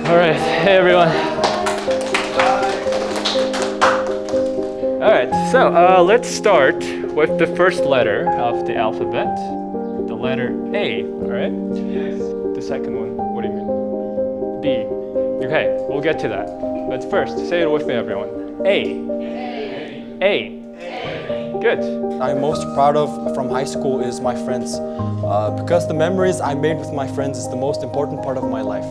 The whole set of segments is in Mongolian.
All right, hey everyone. All right, so let's start with the first letter of the alphabet, the letter A, all right? Yes. The second one, what do you mean? B. Okay, we'll get to that. But first, say it with me, everyone. A. A. Good. I'm most proud of from high school is my friends, because the memories I made with my friends is the most important part of my life.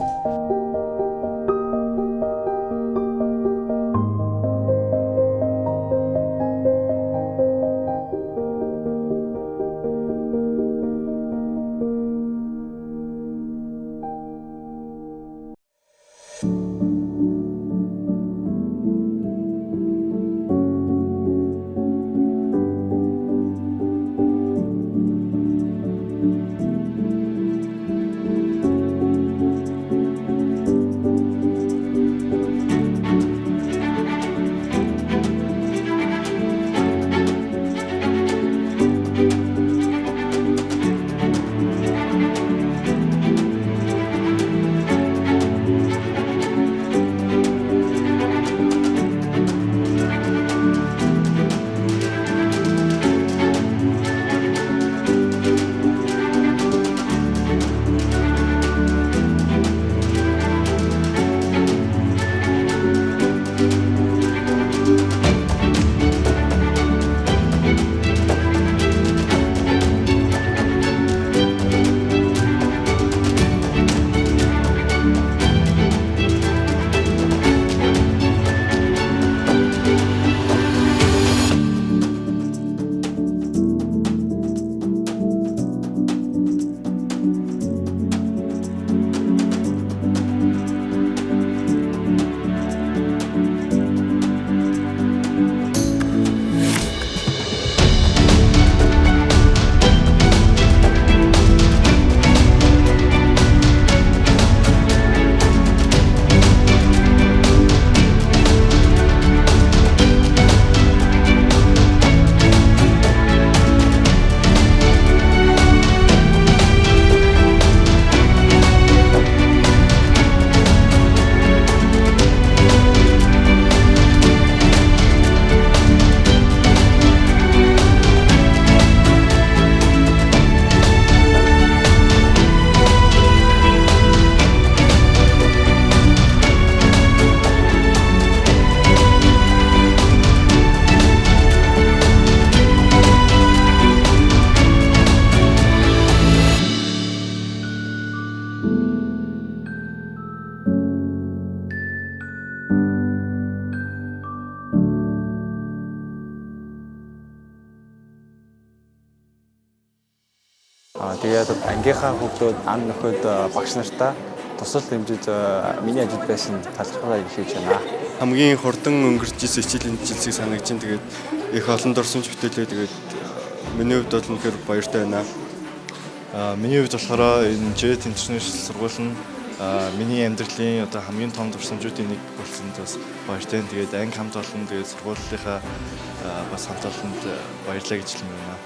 Тэгээд ангийнхаа хүүхдүүд ан нөхөд багш нартаа тусал хэмжээд миний ажил байсан талархал хэлж байна. Хамгийн хурдан өнгөрч ирсэн хичээлийн жилсийг санагч чинь тэгээд их олон дурсамж бүтээлээ тэгээд миний хувьд бол үнэхээр баяртай байна. Миний хувьд болохоор энэ JET International сургууль нь миний амьдралын одоо хамгийн том дурсамжуудын нэг болсон бас баяртай. Тэгээд анги хамт олон тэгээд сургуулийнхаа бас хамт олонд баярлалаа гэж хэлмээр байна.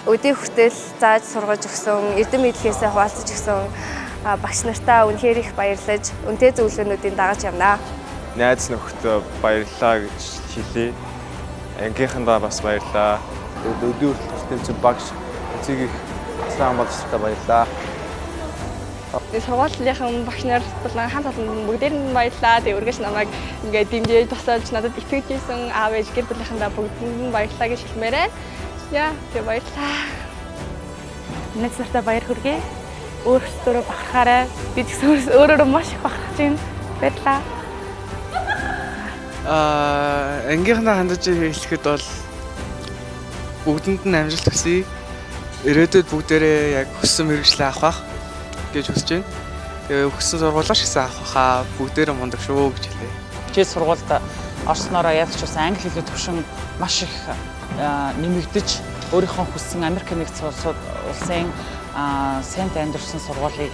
Өдий хүртэл зааж сургаж өгсөн, эрдэм мэдлэгээсээ хуваалцаж өгсөн багш нартаа үнэхээр их баярлаж, үнэтэй зөвлөгөөнүүдийг дагаж явнаа. Найз нөхдөд баярлалаа гэж хэлье. Ангийнхандаа бас баярлалаа. Өдий хүртэл тэмцэн багш эцэг их сайн болж та баярлалаа. Сургуулийн багш нар болон хамт олон бүгдээр нь баярлалаа. Тэгээ үргэлж намайг ингээд дэмжиж тусалж надад итгэж ийсэн аав ээж гэр бүлийнхандаа бүгдэнд нь баярлалаа гэж хэлмээр байна. Яа, тэгээ баярлалаа. Найз нартаа баяр хүргэе. Өөрсдөө бахархаарай. Би тэгсэн өөрөөрөө маш их бахархаж байна. Баярлалаа. Ангийнхандаа хандаж хэлэхэд бол бүгдэнд нь амжилт хүсье. Ирээдүйд бүгдээрээ яг хүссэн мэргэжлээ авах гэж хүсэж байна. Тэгээ өгсөн сургуулаа ч гэсэн авах хаа бүгдээрээ мундаг шүү гэж хэлье. Хичээл сургуульд орсноороо яг ч бас англи хэлний төвшин маш их нэмэгдэж өөрийнхөө хүссэн Америк нэгдсэн улсын сайн амьдарсан сургуулийг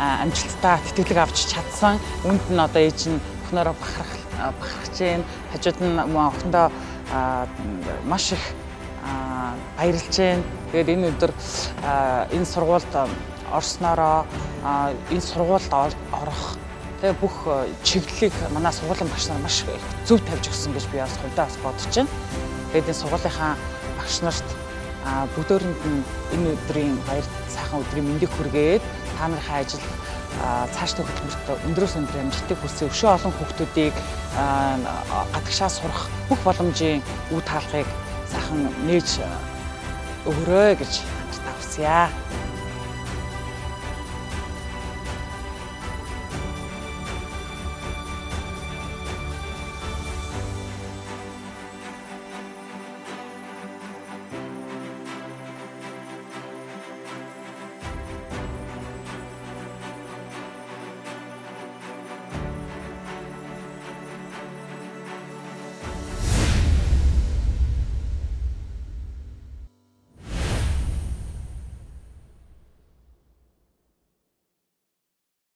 амжилттай тэтгэлэг авч чадсан. Үүнд нь одоо ээж нь өхнөрөө бахархаж байна. Хажууд нь өхөндөө маш их баярлж байна. Тэгээд энэ өдөр энэ сургуульд орсноороо энэ сургуульд орох тэгээ бүх чиглэлийг манай сургуулийн багш нар маш зөв тавьж өгсөн гэж би бас хувьдаа бас бодож байна. Тэгээд энэ сургуулийнхаа багш нарт бүгдөөрэнд нь энэ өдрийн баяр сайхан өдрийн мэндийг хүргээд та нарын ажил цаашдаа хөтөлбөрт өндрөөс өндөр амжилтыг хүсье. Өшөө олон хүүхдүүдийг гадагшаа сурах бүх боломжийн үе таалгыг сайхан нээж өгөрөө гэж хамтдаа хүсье.